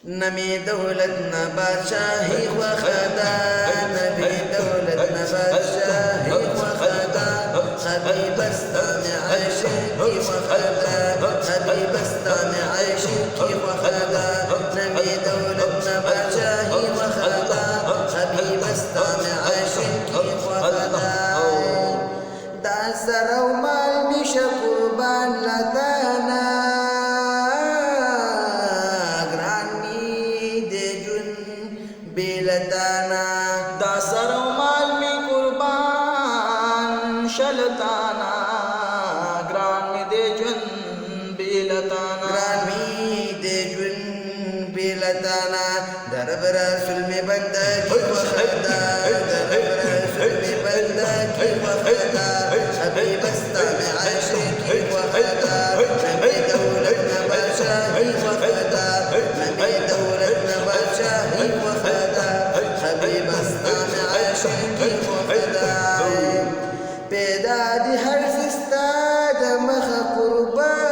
नमी दौलत न बादशाही व खदा, नबी दौलत न बादशाही व खदा, हबीबस्ता में आशिकी व खदा, हबीबस्ता में आशिकी व खदा, नमी दौलत न बादशाही व खदा, हबीबस्ता में आशिकी व खदा। दासरौ माल मिश कुर्बान लताना, बेलताना दासरौ माल में कुर्बान शलताना, ग्रान में दे जुन बेलताना, ग्रान में दे जुन बेलताना। दरब रसूल में बंदगी व खदा, दरब रसूल में बंदगी व खदा, हबीबस्ता में आशिकी व खदा, नबी दौलत न बादशाही व खदा, नबी दौलत न बादशाही व खदा, हबीबस्ता में आशिकी व खदा। पैदा दी हर सिस्ता दमख कुर्बान,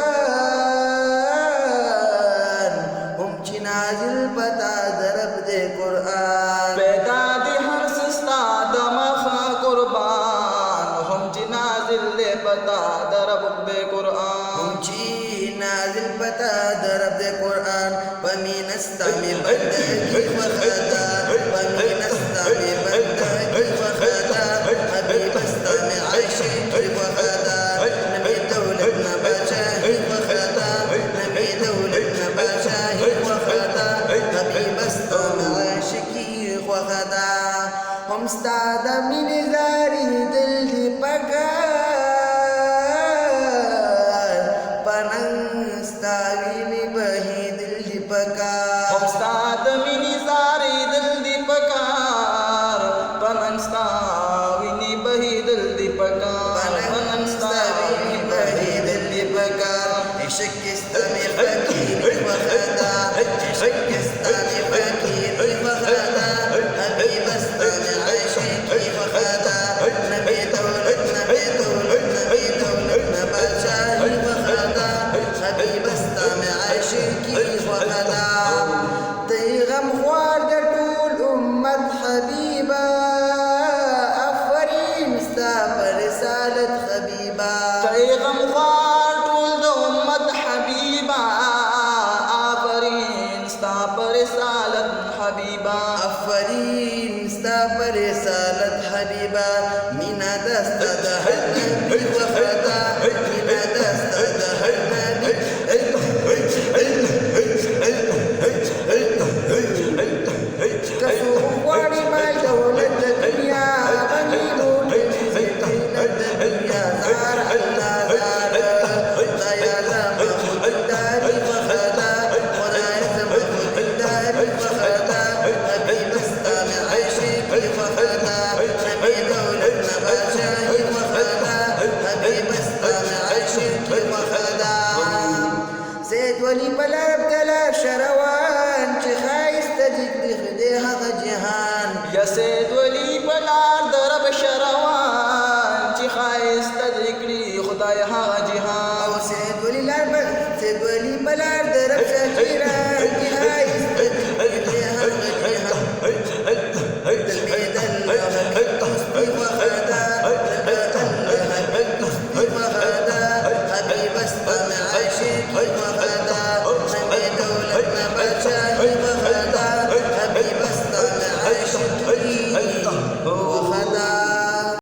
हम चिनाजिल पता दरब दे कुरान। पैदा दी हर सिस्ता दमख कुर्बान, हम चिनाजिल दे पता दरब दे कुरान, हम चिनाजिल पता दरब दे कुरान। पमीनस्ता में बंदगी व खदा, पमीनस्ता में बंदगी व खदा, हबीबस्ता में आशिकी व खदा, नबी दौलत न बादशाही व खदा, नबी दौलत न बादशाही व खदा, हबीबस्ता में आशिकी व खदा। हम स्ताद मिन जारी दिल दी पकार, पनंस्ताविनी बही दिल दी पकार। हम स्ताद मिन जारी दिल दी पकार, पनंस्ताविनी बही दिल दी पकार, पनंस्ताविनी बही दिल दी पकार। इश्किस्ता में फकीरी व खदा, इश्किस्ता में फकीरी व खदा, हबीबस्ता में आशिकी व खदा, नबी दौलत नबी दौलत नबी दौलत न बादशाही व खदा, हबीबस्ता में आशिकी व खदा। तई गमख्वार द टूल उम्मत हबीबा, अफरीन स्ता पर रिसालत हबीबा। तई गमख्वार टूल द उम्मत हबीबा, अफरीन स्ता पर रिसालत हबीबा, अफरीन स्ता पर रिसालत